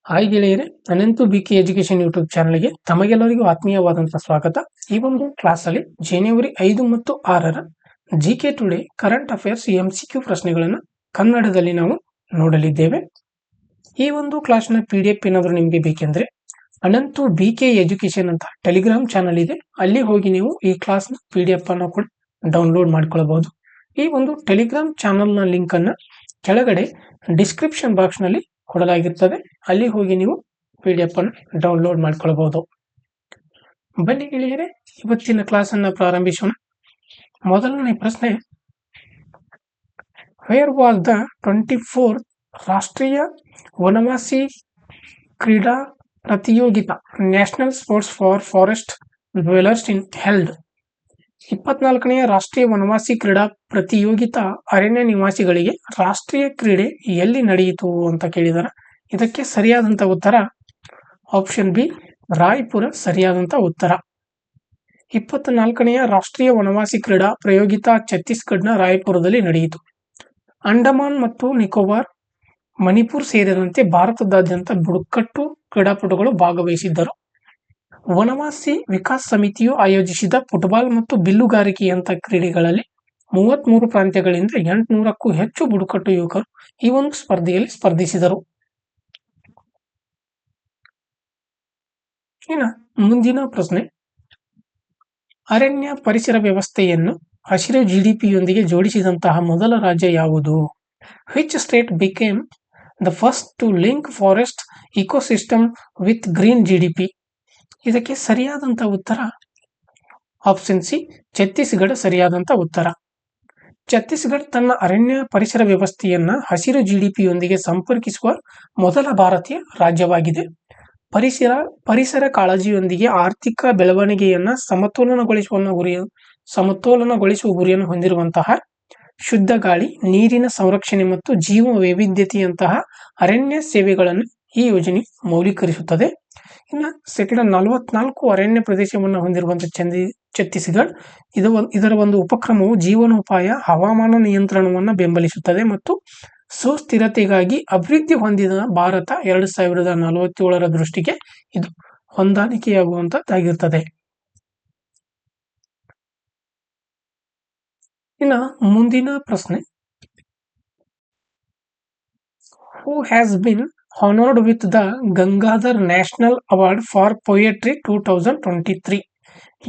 Hi ಗೆಳೆಯರೆ, ನಾನಂತೂ BK education YouTube ಚಾನಲ್ಗೆ ತಮಗೆಲ್ಲರಿಗೂ ಆತ್ಮೀಯವಾದಂತಹ ಸ್ವಾಗತ. ಈ ಒಂದು ಕ್ಲಾಸಲ್ಲಿ ಜನವರಿ 5 ಮತ್ತು 6ರ GK today current affairs MCQ ಪ್ರಶ್ನೆಗಳನ್ನು ಕನ್ನಡದಲ್ಲಿ ನಾವು ನೋಡಲಿದ್ದೇವೆ. ಈ ಒಂದು ಕ್ಲಾಸ್ನ PDF ಏನಾದರೂ ನಿಮಗೆ ಬೇಕೆಂದ್ರೆ ಅನಂತು ಬಿಕೆ ಎಜುಕೇಶನ್ ಅಂತ ಟೆಲಿಗ್ರಾಮ್ ಚಾನಲ್ ಇದೆ, ಅಲ್ಲಿ ಹೋಗಿ ನೀವು ಈ ಕ್ಲಾಸ್ನ PDF ಅನ್ನು ಕೂಡ ಡೌನ್ಲೋಡ್ ಮಾಡಿಕೊಳ್ಳಬಹುದು. ಈ ಒಂದು ಟೆಲಿಗ್ರಾಮ್ ಚಾನಲ್ನ ಲಿಂಕ್ ಅನ್ನು ಕೆಳಗಡೆ ಡಿಸ್ಕ್ರಿಪ್ಷನ್ ಬಾಕ್ಸ್ ನಲ್ಲಿ ಕೊಡಲಾಗಿರುತ್ತದೆ, ಅಲ್ಲಿ ಹೋಗಿ ನೀವು PDF ಅನ್ನು ಡೌನ್ಲೋಡ್ ಮಾಡಿಕೊಳ್ಳಬಹುದು. ಬನ್ನಿ ಗೆಳೆಯರೆ, ಇವತ್ತಿನ ಕ್ಲಾಸ್ ಅನ್ನು ಪ್ರಾರಂಭಿಸೋಣ. ಮೊದಲನೇ ಪ್ರಶ್ನೆ, ವೇರ್ ವಾಸ್ ದ 24th ರಾಷ್ಟ್ರೀಯ ವನವಾಸಿ ಕ್ರೀಡಾ ಪ್ರತಿಯೋಗಿತಾ national sports for forest dwellers in held? 24ನೇ ರಾಷ್ಟ್ರೀಯ ವನವಾಸಿ ಕ್ರೀಡಾ ಪ್ರತಿಯೋಗಿತಾ ಅರಣ್ಯ ನಿವಾಸಿಗಳಿಗೆ ರಾಷ್ಟ್ರೀಯ ಕ್ರೀಡೆ ಎಲ್ಲಿ ನಡೆಯಿತು ಅಂತ ಕೇಳಿದಾರೆ. ಇದಕ್ಕೆ ಸರಿಯಾದಂತ ಉತ್ತರ ಆಪ್ಷನ್ ಬಿ, ರಾಯ್ಪುರ ಸರಿಯಾದಂತ ಉತ್ತರ. 24ನೇ ರಾಷ್ಟ್ರೀಯ ವನವಾಸಿ ಕ್ರೀಡಾ ಪ್ರಯೋಗಿತಾ ಛತ್ತೀಸ್ಗಢನ ರಾಯ್ಪುರದಲ್ಲಿ ನಡೆಯಿತು. ಅಂಡಮಾನ್ ಮತ್ತು ನಿಕೋಬಾರ್, ಮಣಿಪುರ್ ಸೇರಿದಂತೆ ಭಾರತದಾದ್ಯಂತ ಬುಡಕಟ್ಟು ಕ್ರೀಡಾಪಟುಗಳು ಭಾಗವಹಿಸಿದ್ದರು. ವನವಾಸಿ ವಿಕಾಸ್ ಸಮಿತಿಯು ಆಯೋಜಿಸಿದ ಫುಟ್ಬಾಲ್ ಮತ್ತು ಬಿಲ್ಲುಗಾರಿಕೆಯಂತ ಕ್ರೀಡೆಗಳಲ್ಲಿ 33 ಪ್ರಾಂತ್ಯಗಳಿಂದ 800ಕ್ಕೂ ಹೆಚ್ಚು ಬುಡಕಟ್ಟು ಯುವಕರು ಈ ಒಂದು ಸ್ಪರ್ಧೆಯಲ್ಲಿ ಸ್ಪರ್ಧಿಸಿದರು. ಇನ್ನು ಮುಂದಿನ ಪ್ರಶ್ನೆ, ಅರಣ್ಯ ಪರಿಸರ ವ್ಯವಸ್ಥೆಯನ್ನು ಹಸಿರು GDPಯೊಂದಿಗೆ ಜೋಡಿಸಿದಂತಹ ಮೊದಲ ರಾಜ್ಯ ಯಾವುದು? Which state became the first to link forest ecosystem with green GDP? ಇದಕ್ಕೆ ಸರಿಯಾದಂತ ಉತ್ತರ ಆಪ್ಷನ್ ಸಿ, ಛತ್ತೀಸ್ಗಢ ಸರಿಯಾದಂತ ಉತ್ತರ. ಛತ್ತೀಸ್ಗಢ ತನ್ನ ಅರಣ್ಯ ಪರಿಸರ ವ್ಯವಸ್ಥೆಯನ್ನ ಹಸಿರು GDPಯೊಂದಿಗೆ ಸಂಪರ್ಕಿಸುವ ಮೊದಲ ಭಾರತೀಯ ರಾಜ್ಯವಾಗಿದೆ. ಪರಿಸರ ಕಾಳಜಿಯೊಂದಿಗೆ ಆರ್ಥಿಕ ಬೆಳವಣಿಗೆಯನ್ನ ಸಮತೋಲನಗೊಳಿಸುವ ಗುರಿಯನ್ನು ಹೊಂದಿರುವಂತಹ ಶುದ್ಧ ಗಾಳಿ, ನೀರಿನ ಸಂರಕ್ಷಣೆ ಮತ್ತು ಜೀವ ವೈವಿಧ್ಯತೆಯಂತಹ ಅರಣ್ಯ ಸೇವೆಗಳನ್ನು ಈ ಯೋಜನೆ ಮೌಲ್ಯೀಕರಿಸುತ್ತದೆ. ಇನ್ನು 44% ಅರಣ್ಯ ಪ್ರದೇಶವನ್ನು ಹೊಂದಿರುವಂತಹ ಛತ್ತೀಸ್ಗಢ ಇದರ ಒಂದು ಉಪಕ್ರಮವು ಜೀವನೋಪಾಯ, ಹವಾಮಾನ ನಿಯಂತ್ರಣವನ್ನು ಬೆಂಬಲಿಸುತ್ತದೆ ಮತ್ತು ಸುಸ್ಥಿರತೆಗಾಗಿ ಅಭಿವೃದ್ಧಿ ಹೊಂದಿದ ಭಾರತ 2047ರ ದೃಷ್ಟಿಗೆ ಇದು ಹೊಂದಾಣಿಕೆಯಾಗುವಂತದ್ದಾಗಿರುತ್ತದೆ. ಇನ್ನು ಮುಂದಿನ ಪ್ರಶ್ನೆ, who has been honored with the Gangadhar National Award for Poetry 2023?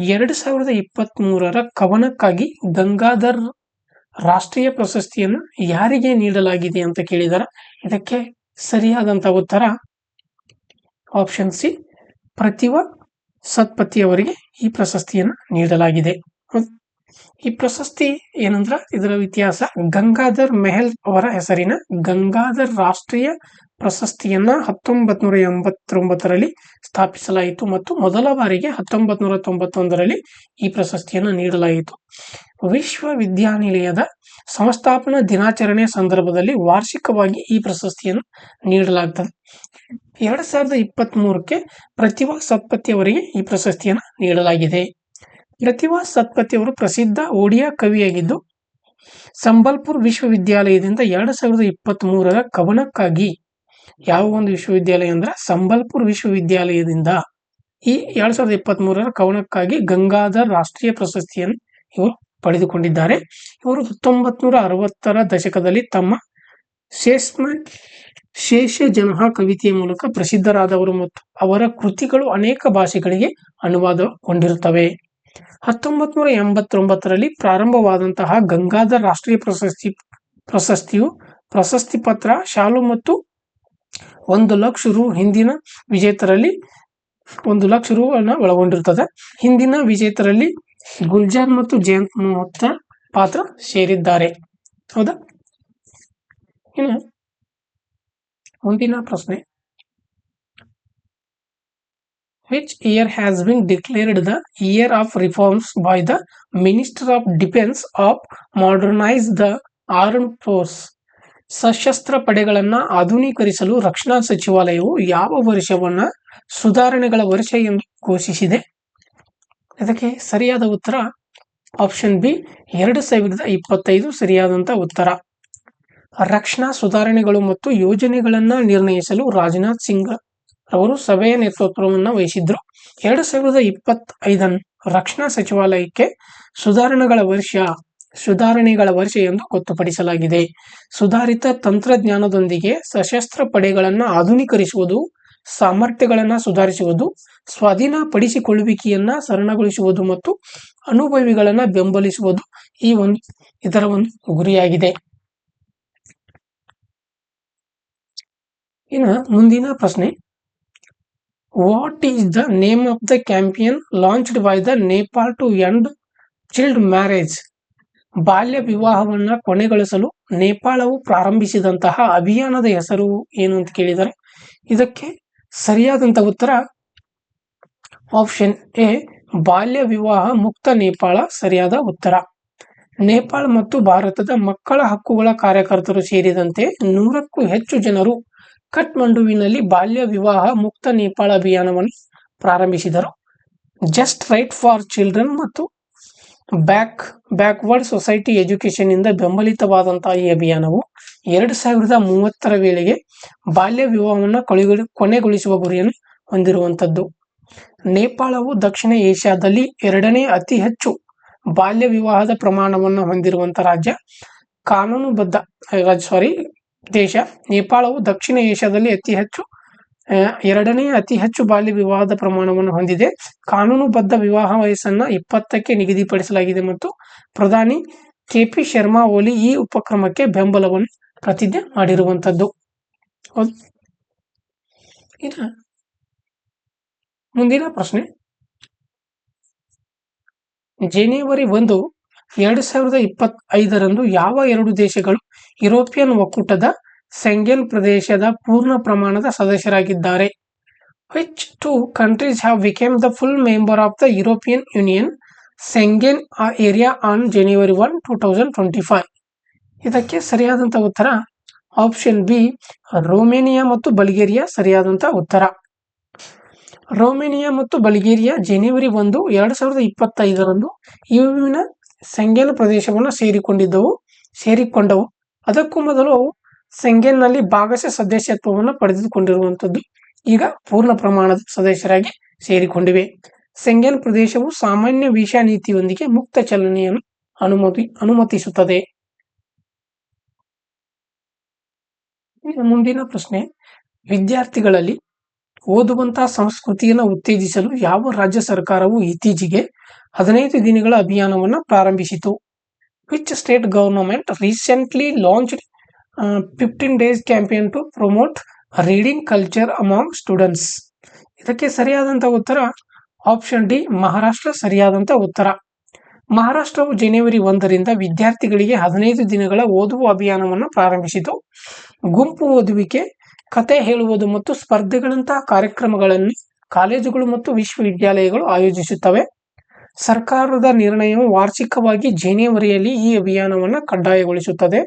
2023ರ ಕವನಕ್ಕಾಗಿ ಗಂಗಾಧರ್ ರಾಷ್ಟ್ರೀಯ ಪ್ರಶಸ್ತಿಯನ್ನು ಯಾರಿಗೆ ನೀಡಲಾಗಿದೆ ಅಂತ ಕೇಳಿದಾರೆ. ಇದಕ್ಕೆ ಸರಿಯಾದಂತ ಉತ್ತರ ಆಪ್ಷನ್ ಸಿ, ಪ್ರತಿಭಾ ಸತ್ಪತಿ ಅವರಿಗೆ ಈ ಪ್ರಶಸ್ತಿಯನ್ನು ನೀಡಲಾಗಿದೆ. ಈ ಪ್ರಶಸ್ತಿ ಏನಂದ್ರ ಇದರ ಇತಿಹಾಸ, ಗಂಗಾಧರ್ ಮೆಹಲ್ ಅವರ ಹೆಸರಿನ ಗಂಗಾಧರ್ ರಾಷ್ಟ್ರೀಯ ಪ್ರಶಸ್ತಿಯನ್ನ 1989ರಲ್ಲಿ ಸ್ಥಾಪಿಸಲಾಯಿತು ಮತ್ತು ಮೊದಲ ಬಾರಿಗೆ 1991ರಲ್ಲಿ ಈ ಪ್ರಶಸ್ತಿಯನ್ನು ನೀಡಲಾಯಿತು. ವಿಶ್ವವಿದ್ಯಾನಿಲಯದ ಸಂಸ್ಥಾಪನಾ ದಿನಾಚರಣೆಯ ಸಂದರ್ಭದಲ್ಲಿ ವಾರ್ಷಿಕವಾಗಿ ಈ ಪ್ರಶಸ್ತಿಯನ್ನು ನೀಡಲಾಗುತ್ತದೆ. 2023ಕ್ಕೆ ಪ್ರತಿಭಾ ಸತ್ಪತಿ ಅವರಿಗೆ ಈ ಪ್ರಶಸ್ತಿಯನ್ನು ನೀಡಲಾಗಿದೆ. ಪ್ರತಿಭಾ ಸತ್ಪತಿ ಅವರು ಪ್ರಸಿದ್ಧ ಒಡಿಯಾ ಕವಿಯಾಗಿದ್ದು, ಸಂಬಲ್ಪುರ್ ವಿಶ್ವವಿದ್ಯಾಲಯದಿಂದ 2023ರ ಕವನಕ್ಕಾಗಿ, ಯಾವ ಒಂದು ವಿಶ್ವವಿದ್ಯಾಲಯ ಅಂದ್ರೆ ಸಂಬಲ್ಪುರ್ ವಿಶ್ವವಿದ್ಯಾಲಯದಿಂದ ಈ 2023ರ ಕವನಕ್ಕಾಗಿ ಗಂಗಾಧರ್ ರಾಷ್ಟ್ರೀಯ ಪ್ರಶಸ್ತಿಯನ್ನು ಇವರು ಪಡೆದುಕೊಂಡಿದ್ದಾರೆ. ಇವರು 1960ರ ದಶಕದಲ್ಲಿ ತಮ್ಮ ಶೇಷಜನಃ ಕವಿತೆಯ ಮೂಲಕ ಪ್ರಸಿದ್ಧರಾದವರು ಮತ್ತು ಅವರ ಕೃತಿಗಳು ಅನೇಕ ಭಾಷೆಗಳಿಗೆ ಅನುವಾದಗೊಂಡಿರುತ್ತವೆ. 1989ರಲ್ಲಿ ಪ್ರಾರಂಭವಾದಂತಹ ಗಂಗಾಧರ್ ರಾಷ್ಟ್ರೀಯ ಪ್ರಶಸ್ತಿಯು ಪ್ರಶಸ್ತಿ ಪತ್ರ, ಶಾಲು ಮತ್ತು 1 ಲಕ್ಷ ರು ಹಿಂದಿನ ವಿಜೇತರಲ್ಲಿ 1 ಲಕ್ಷ ರು ಒಳಗೊಂಡಿರುತ್ತದೆ. ಹಿಂದಿನ ವಿಜೇತರಲ್ಲಿ ಗುಲ್ಜಾರ್ ಮತ್ತು ಜಯಂತ್ ಮೋಹತ್ರ ಪಾತ್ರ ಸೇರಿದ್ದಾರೆ. ಹೌದಾ? ಇನ್ನು ಮುಂದಿನ ಪ್ರಶ್ನೆ, which year has been declared the year of reforms by the Minister of Defense of modernize the armed force? ಸಶಸ್ತ್ರ ಪಡೆಗಳನ್ನ ಆಧುನೀಕರಿಸಲು ರಕ್ಷಣಾ ಸಚಿವಾಲಯವು ಯಾವ ವರ್ಷವನ್ನ ಸುಧಾರಣೆಗಳ ವರ್ಷ ಎಂದು ಘೋಷಿಸಿದೆ? ಇದಕ್ಕೆ ಸರಿಯಾದ ಉತ್ತರ ಆಪ್ಷನ್ ಬಿ, 2025 ಸರಿಯಾದಂತ ಉತ್ತರ. ರಕ್ಷಣಾ ಸುಧಾರಣೆಗಳು ಮತ್ತು ಯೋಜನೆಗಳನ್ನ ನಿರ್ಣಯಿಸಲು ರಾಜನಾಥ್ ಸಿಂಗ್ ಅವರು ಸಭೆಯ ನೇತೃತ್ವವನ್ನು ವಹಿಸಿದ್ರು. 2025 ರಕ್ಷಣಾ ಸಚಿವಾಲಯಕ್ಕೆ ಸುಧಾರಣೆಗಳ ವರ್ಷ ಎಂದು ಗೊತ್ತುಪಡಿಸಲಾಗಿದೆ. ಸುಧಾರಿತ ತಂತ್ರಜ್ಞಾನದೊಂದಿಗೆ ಸಶಸ್ತ್ರ ಪಡೆಗಳನ್ನು ಆಧುನೀಕರಿಸುವುದು, ಸಾಮರ್ಥ್ಯಗಳನ್ನು ಸುಧಾರಿಸುವುದು, ಸ್ವಾಧೀನಪಡಿಸಿಕೊಳ್ಳುವಿಕೆಯನ್ನ ಸರಳಗೊಳಿಸುವುದು ಮತ್ತು ಅನುಭವಿಗಳನ್ನು ಬೆಂಬಲಿಸುವುದು ಇದರ ಒಂದು ಗುರಿಯಾಗಿದೆ. ಇನ್ನು ಮುಂದಿನ ಪ್ರಶ್ನೆ, what is the name of the campaign launched by the Nepal to end child marriage? ಬಾಲ್ಯ ವಿವಾಹವನ್ನ ಕೊನೆಗೊಳಿಸಲು ನೇಪಾಳವು ಪ್ರಾರಂಭಿಸಿದಂತಹ ಅಭಿಯಾನದ ಹೆಸರು ಏನು ಅಂತ ಕೇಳಿದರೆ, ಇದಕ್ಕೆ ಸರಿಯಾದಂತ ಉತ್ತರ ಆಪ್ಷನ್ ಎ, ಬಾಲ್ಯ ವಿವಾಹ ಮುಕ್ತ ನೇಪಾಳ ಸರಿಯಾದ ಉತ್ತರ. ನೇಪಾಳ ಮತ್ತು ಭಾರತದ ಮಕ್ಕಳ ಹಕ್ಕುಗಳ ಕಾರ್ಯಕರ್ತರು ಸೇರಿದಂತೆ 100ಕ್ಕೂ ಹೆಚ್ಚು ಜನರು ಕಠ್ಮಂಡುವಿನಲ್ಲಿ ಬಾಲ್ಯ ವಿವಾಹ ಮುಕ್ತ ನೇಪಾಳ ಅಭಿಯಾನವನ್ನು ಪ್ರಾರಂಭಿಸಿದರು. ಜಸ್ಟ್ ರೈಟ್ ಫಾರ್ ಚಿಲ್ಡ್ರನ್ ಮತ್ತು ಬ್ಯಾಕ್ವರ್ಡ್ ಸೊಸೈಟಿ ಎಜುಕೇಶನ್ ಇಂದ ಬೆಂಬಲಿತವಾದಂತಹ ಈ ಅಭಿಯಾನವು 2030 ವೇಳೆಗೆ ಬಾಲ್ಯ ವಿವಾಹವನ್ನು ಕೊನೆಗೊಳಿಸುವ ಗುರಿಯನ್ನು ಹೊಂದಿರುವಂತದ್ದು. ನೇಪಾಳವು ದಕ್ಷಿಣ ಏಷ್ಯಾದಲ್ಲಿ 2ನೇ ಅತಿ ಹೆಚ್ಚು ಬಾಲ್ಯ ವಿವಾಹದ ಪ್ರಮಾಣವನ್ನು ಹೊಂದಿರುವಂತಹ ದೇಶ. ನೇಪಾಳವು ದಕ್ಷಿಣ ಏಷ್ಯಾದಲ್ಲಿ 2ನೇ ಅತಿ ಹೆಚ್ಚು ಬಾಲ್ಯ ವಿವಾಹದ ಪ್ರಮಾಣವನ್ನು ಹೊಂದಿದೆ. ಕಾನೂನುಬದ್ಧ ವಿವಾಹ ವಯಸ್ಸನ್ನ 20ಕ್ಕೆ ನಿಗದಿಪಡಿಸಲಾಗಿದೆ ಮತ್ತು ಪ್ರಧಾನಿ ಕೆಪಿ ಶರ್ಮಾ ಓಲಿ ಈ ಉಪಕ್ರಮಕ್ಕೆ ಬೆಂಬಲವನ್ನು ಪ್ರತಿಜ್ಞೆ ಮಾಡಿರುವಂತದ್ದು. ಇನ್ನು ಮುಂದಿನ ಪ್ರಶ್ನೆ, ಜನವರಿ 1, 2025 ಯಾವ 2 ದೇಶಗಳು ಯುರೋಪಿಯನ್ ಒಕ್ಕೂಟದ ಶೆಂಗೆನ್ ಪ್ರದೇಶದ ಪೂರ್ಣ ಪ್ರಮಾಣದ ಸದಸ್ಯರಾಗಿದ್ದಾರೆ? Which 2 countries have become the full member of the European Union Schengen area on January 1, 2025? ಇದಕ್ಕೆ ಸರಿಯಾದಂತ ಉತ್ತರ ಆಪ್ಷನ್ ಬಿ, ರೊಮೇನಿಯಾ ಮತ್ತು ಬಲ್ಗೇರಿಯಾ ಸರಿಯಾದಂತ ಉತ್ತರ. ರೊಮೇನಿಯಾ ಮತ್ತು ಬಲ್ಗೇರಿಯಾ ಜನವರಿ 1, 2025 ಯುವಿನ ಶೆಂಗೆನ್ ಪ್ರದೇಶವನ್ನು ಸೇರಿಕೊಂಡವು. ಅದಕ್ಕೂ ಮೊದಲು ಅವು ಶೆಂಗೆನ್ನಲ್ಲಿ ಭಾಗಶಃ ಸದಸ್ಯತ್ವವನ್ನು ಪಡೆದುಕೊಂಡಿರುವಂತದ್ದು. ಈಗ ಪೂರ್ಣ ಪ್ರಮಾಣದ ಸದಸ್ಯರಾಗಿ ಸೇರಿಕೊಂಡಿವೆ. ಶೆಂಗೆನ್ ಪ್ರದೇಶವು ಸಾಮಾನ್ಯ ವೀಸಾ ನೀತಿಯೊಂದಿಗೆ ಮುಕ್ತ ಚಲನೆಯನ್ನು ಅನುಮತಿಸುತ್ತದೆ. ಮುಂದಿನ ಪ್ರಶ್ನೆ, ವಿದ್ಯಾರ್ಥಿಗಳಲ್ಲಿ ಓದುವಂತಹ ಸಂಸ್ಕೃತಿಯನ್ನು ಉತ್ತೇಜಿಸಲು ಯಾವ ರಾಜ್ಯ ಸರ್ಕಾರವು ಇತ್ತೀಚೆಗೆ 15 ದಿನಗಳ ಅಭಿಯಾನವನ್ನು ಪ್ರಾರಂಭಿಸಿತು? Which state government recently launched 15 days campaign to promote reading culture among students? ಇದಕ್ಕೆ ಸರಿಯಾದಂತ ಉತ್ತರ ಆಪ್ಷನ್ ಡಿ, ಮಹಾರಾಷ್ಟ್ರ ಸರಿಯಾದಂತ ಉತ್ತರ. ಮಹಾರಾಷ್ಟ್ರವು ಜನವರಿ 1ರಿಂದ ವಿದ್ಯಾರ್ಥಿಗಳಿಗೆ 15 ದಿನಗಳ ಓದುವ ಅಭಿಯಾನವನ್ನು ಪ್ರಾರಂಭಿಸಿತು. ಗುಂಪು ಓದುವಿಕೆ, ಕತೆ ಹೇಳುವುದು ಮತ್ತು ಸ್ಪರ್ಧೆಗಳಂತಹ ಕಾರ್ಯಕ್ರಮಗಳನ್ನು ಕಾಲೇಜುಗಳು ಮತ್ತು ವಿಶ್ವವಿದ್ಯಾಲಯಗಳು ಆಯೋಜಿಸುತ್ತವೆ. ಸರ್ಕಾರದ ನಿರ್ಣಯವು ವಾರ್ಷಿಕವಾಗಿ ಜನವರಿಯಲ್ಲಿ ಈ ಅಭಿಯಾನವನ್ನು ಕಡ್ಡಾಯಗೊಳಿಸುತ್ತದೆ.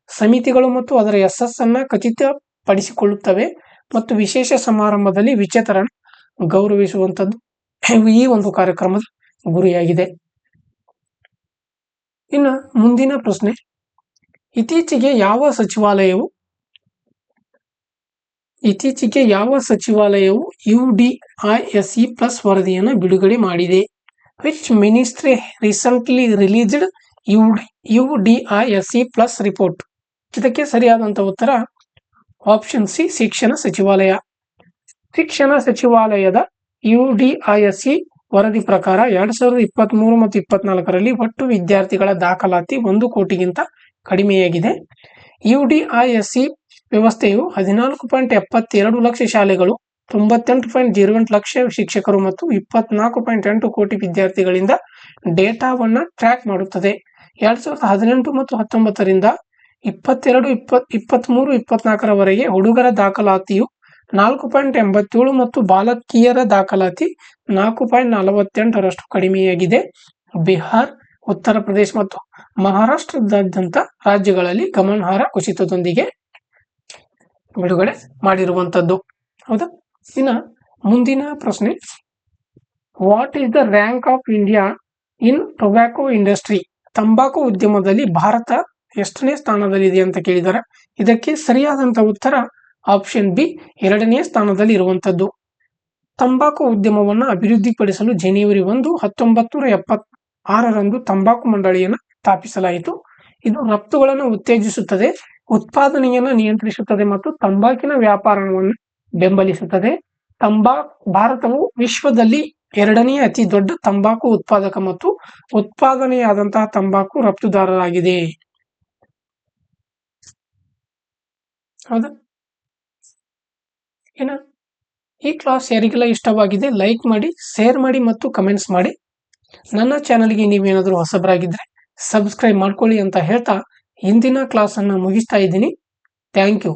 ಸಮಿತಿಗಳು ಮತ್ತು ಅದರ ಯಶಸ್ಸನ್ನು ಖಚಿತಪಡಿಸಿಕೊಳ್ಳುತ್ತವೆ ಮತ್ತು ವಿಶೇಷ ಸಮಾರಂಭದಲ್ಲಿ ವಿಜೇತರನ್ನು ಗೌರವಿಸುವಂಥದ್ದು ಈ ಒಂದು ಕಾರ್ಯಕ್ರಮದ ಗುರಿಯಾಗಿದೆ. ಇನ್ನು ಮುಂದಿನ ಪ್ರಶ್ನೆ, ಇತ್ತೀಚೆಗೆ ಯಾವ ಸಚಿವಾಲಯವು UDISE ಪ್ಲಸ್ ವರದಿಯನ್ನು ಬಿಡುಗಡೆ ಮಾಡಿದೆ? Which ministry recently released UDISE plus report? ಇದಕ್ಕೆ ಸರಿಯಾದಂತ ಉತ್ತರ ಆಪ್ಷನ್ ಸಿ, ಶಿಕ್ಷಣ ಸಚಿವಾಲಯ. ಶಿಕ್ಷಣ ಸಚಿವಾಲಯದ UDISE ವರದಿ ಪ್ರಕಾರ 2023 ಮತ್ತು 2024ರಲ್ಲಿ ಒಟ್ಟು ವಿದ್ಯಾರ್ಥಿಗಳ ದಾಖಲಾತಿ 1 ಕೋಟಿಗಿಂತ ಕಡಿಮೆಯಾಗಿದೆ. UDISE ವ್ಯವಸ್ಥೆಯು 14.72 ಲಕ್ಷ ಶಾಲೆಗಳು, 98.08 ಲಕ್ಷ ಶಿಕ್ಷಕರು ಮತ್ತು 24.8 ಕೋಟಿ ವಿದ್ಯಾರ್ಥಿಗಳಿಂದ ಡೇಟಾವನ್ನು ಟ್ರ್ಯಾಕ್ ಮಾಡುತ್ತದೆ. 2018 ಮತ್ತು 19ರಿಂದ 23-24ರವರೆಗೆ ಹುಡುಗರ ದಾಖಲಾತಿಯು 4.87 ಮತ್ತು ಬಾಲಕಿಯರ ದಾಖಲಾತಿ 4.48ರಷ್ಟು ಕಡಿಮೆಯಾಗಿದೆ. ಬಿಹಾರ್, ಉತ್ತರ ಪ್ರದೇಶ ಮತ್ತು ಮಹಾರಾಷ್ಟ್ರದಾದ್ಯಂತ ರಾಜ್ಯಗಳಲ್ಲಿ ಗಮನಾರ್ಹ ಕುಸಿತದೊಂದಿಗೆ ಬಿಡುಗಡೆ ಮಾಡಿರುವಂತದ್ದು. ಹೌದಾ? ಇನ್ನು ಮುಂದಿನ ಪ್ರಶ್ನೆ, what is the rank of India in tobacco industry? ತಂಬಾಕು ಉದ್ಯಮದಲ್ಲಿ ಭಾರತ ಎಷ್ಟನೇ ಸ್ಥಾನದಲ್ಲಿದೆ ಅಂತ ಕೇಳಿದ್ದಾರೆ. ಇದಕ್ಕೆ ಸರಿಯಾದಂತ ಉತ್ತರ ಆಪ್ಷನ್ ಬಿ, 2ನೇ ಸ್ಥಾನದಲ್ಲಿ ಇರುವಂತದ್ದು. ತಂಬಾಕು ಉದ್ಯಮವನ್ನು ಅಭಿವೃದ್ಧಿಪಡಿಸಲು ಜನವರಿ 1, 1976ರಂದು ತಂಬಾಕು ಮಂಡಳಿಯನ್ನು ಸ್ಥಾಪಿಸಲಾಯಿತು. ಇದು ರಫ್ತುಗಳನ್ನು ಉತ್ತೇಜಿಸುತ್ತದೆ, ಉತ್ಪಾದನೆಯನ್ನು ನಿಯಂತ್ರಿಸುತ್ತದೆ ಮತ್ತು ತಂಬಾಕಿನ ವ್ಯಾಪಾರವನ್ನು ಬೆಂಬಲಿಸುತ್ತದೆ. ಭಾರತವು ವಿಶ್ವದಲ್ಲಿ 2ನೇ ಅತಿ ದೊಡ್ಡ ತಂಬಾಕು ಉತ್ಪಾದಕ ಮತ್ತು ಉತ್ಪಾದನೆಯಾದಂತಹ ತಂಬಾಕು ರಫ್ತುದಾರರಾಗಿದೆ. ಹೌದಾ? ಈ ಕ್ಲಾಸ್ ಯಾರಿಗೆಲ್ಲ ಇಷ್ಟವಾಗಿದೆ ಲೈಕ್ ಮಾಡಿ, ಶೇರ್ ಮಾಡಿ ಮತ್ತು ಕಮೆಂಟ್ಸ್ ಮಾಡಿ. ನನ್ನ ಚಾನಲ್ಗೆ ನೀವೇನಾದರೂ ಹೊಸಬರಾಗಿದ್ದರೆ ಸಬ್ಸ್ಕ್ರೈಬ್ ಮಾಡ್ಕೊಳ್ಳಿ ಅಂತ ಹೇಳ್ತಾ ಇಂದಿನ ಕ್ಲಾಸನ್ನು ಮುಗಿಸ್ತಾ ಇದ್ದೀನಿ. Thank you.